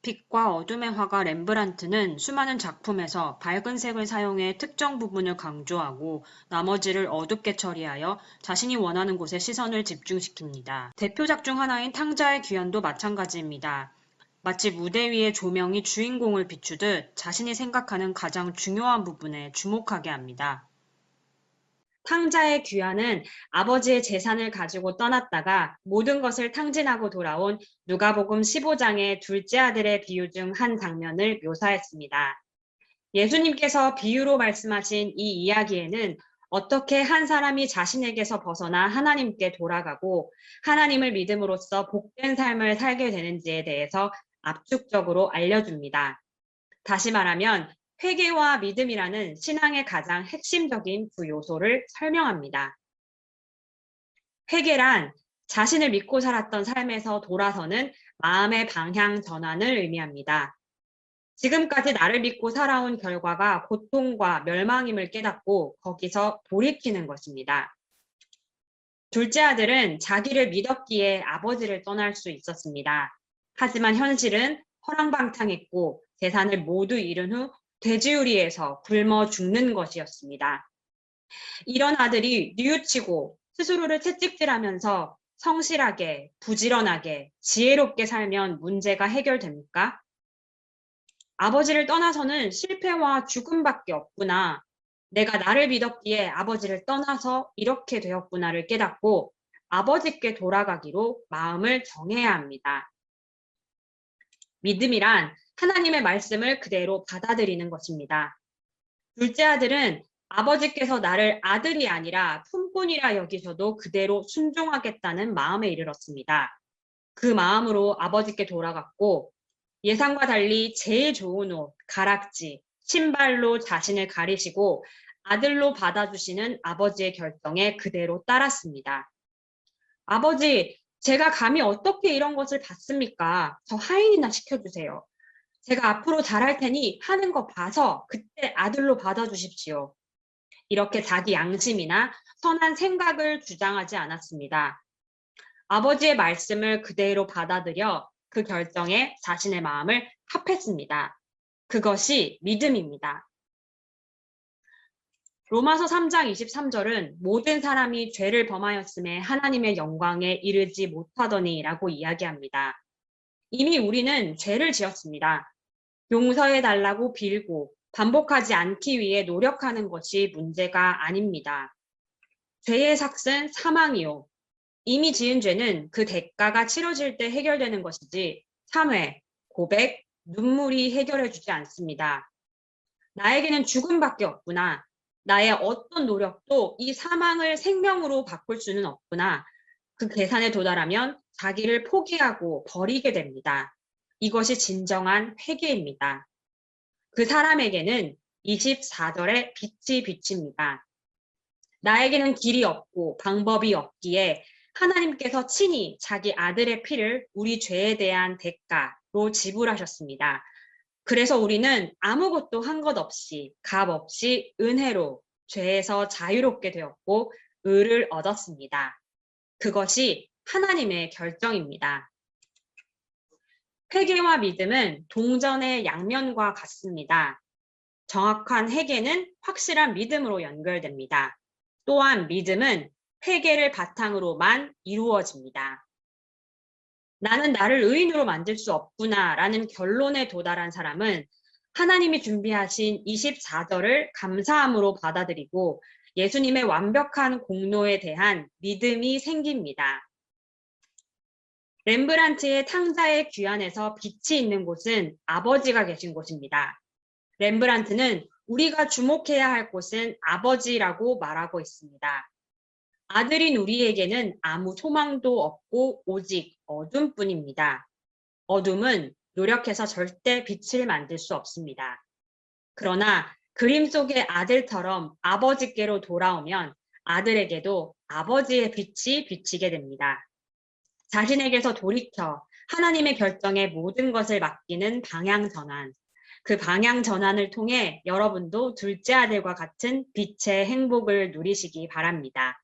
빛과 어둠의 화가 렘브란트는 수많은 작품에서 밝은 색을 사용해 특정 부분을 강조하고 나머지를 어둡게 처리하여 자신이 원하는 곳에 시선을 집중시킵니다. 대표작 중 하나인 탕자의 귀환도 마찬가지입니다. 마치 무대 위의 조명이 주인공을 비추듯 자신이 생각하는 가장 중요한 부분에 주목하게 합니다. 탕자의 귀환은 아버지의 재산을 가지고 떠났다가 모든 것을 탕진하고 돌아온 누가복음 15장의 둘째 아들의 비유 중 한 장면을 묘사했습니다. 예수님께서 비유로 말씀하신 이 이야기에는 어떻게 한 사람이 자신에게서 벗어나 하나님께 돌아가고 하나님을 믿음으로써 복된 삶을 살게 되는지에 대해서 압축적으로 알려줍니다. 다시 말하면 회개와 믿음이라는 신앙의 가장 핵심적인 두 요소를 설명합니다. 회개란 자신을 믿고 살았던 삶에서 돌아서는 마음의 방향 전환을 의미합니다. 지금까지 나를 믿고 살아온 결과가 고통과 멸망임을 깨닫고 거기서 돌이키는 것입니다. 둘째 아들은 자기를 믿었기에 아버지를 떠날 수 있었습니다. 하지만 현실은 허랑방탕했고 재산을 모두 잃은 후 돼지우리에서 굶어 죽는 것이었습니다. 이런 아들이 뉘우치고 스스로를 채찍질하면서 성실하게, 부지런하게, 지혜롭게 살면 문제가 해결됩니까? 아버지를 떠나서는 실패와 죽음밖에 없구나. 내가 나를 믿었기에 아버지를 떠나서 이렇게 되었구나를 깨닫고 아버지께 돌아가기로 마음을 정해야 합니다. 믿음이란 하나님의 말씀을 그대로 받아들이는 것입니다. 둘째 아들은 아버지께서 나를 아들이 아니라 품꾼이라 여기셔도 그대로 순종하겠다는 마음에 이르렀습니다. 그 마음으로 아버지께 돌아갔고 예상과 달리 제일 좋은 옷, 가락지, 신발로 자신을 가리시고 아들로 받아주시는 아버지의 결정에 그대로 따랐습니다. 아버지, 제가 감히 어떻게 이런 것을 받습니까? 저 하인이나 시켜주세요. 제가 앞으로 잘할 테니 하는 거 봐서 그때 아들로 받아주십시오. 이렇게 자기 양심이나 선한 생각을 주장하지 않았습니다. 아버지의 말씀을 그대로 받아들여 그 결정에 자신의 마음을 합했습니다. 그것이 믿음입니다. 로마서 3장 23절은 모든 사람이 죄를 범하였음에 하나님의 영광에 이르지 못하더니라고 이야기합니다. 이미 우리는 죄를 지었습니다. 용서해달라고 빌고 반복하지 않기 위해 노력하는 것이 문제가 아닙니다. 죄의 삭은 사망이요. 이미 지은 죄는 그 대가가 치러질 때 해결되는 것이지 참회, 고백, 눈물이 해결해주지 않습니다. 나에게는 죽음밖에 없구나. 나의 어떤 노력도 이 사망을 생명으로 바꿀 수는 없구나. 그 계산에 도달하면 자기를 포기하고 버리게 됩니다. 이것이 진정한 회개입니다. 그 사람에게는 24절의 빛이 비칩니다. 나에게는 길이 없고 방법이 없기에 하나님께서 친히 자기 아들의 피를 우리 죄에 대한 대가로 지불하셨습니다. 그래서 우리는 아무것도 한 것 없이 값 없이 은혜로 죄에서 자유롭게 되었고 의를 얻었습니다. 그것이 하나님의 결정입니다. 회개와 믿음은 동전의 양면과 같습니다. 정확한 회개는 확실한 믿음으로 연결됩니다. 또한 믿음은 회개를 바탕으로만 이루어집니다. 나는 나를 의인으로 만들 수 없구나 라는 결론에 도달한 사람은 하나님이 준비하신 24절을 감사함으로 받아들이고 예수님의 완벽한 공로에 대한 믿음이 생깁니다. 렘브란트의 탕자의 귀환에서 빛이 있는 곳은 아버지가 계신 곳입니다. 렘브란트는 우리가 주목해야 할 곳은 아버지라고 말하고 있습니다. 아들인 우리에게는 아무 소망도 없고 오직 어둠뿐입니다. 어둠은 노력해서 절대 빛을 만들 수 없습니다. 그러나 그림 속의 아들처럼 아버지께로 돌아오면 아들에게도 아버지의 빛이 비치게 됩니다. 자신에게서 돌이켜 하나님의 결정에 모든 것을 맡기는 방향 전환. 그 방향 전환을 통해 여러분도 둘째 아들과 같은 빛의 행복을 누리시기 바랍니다.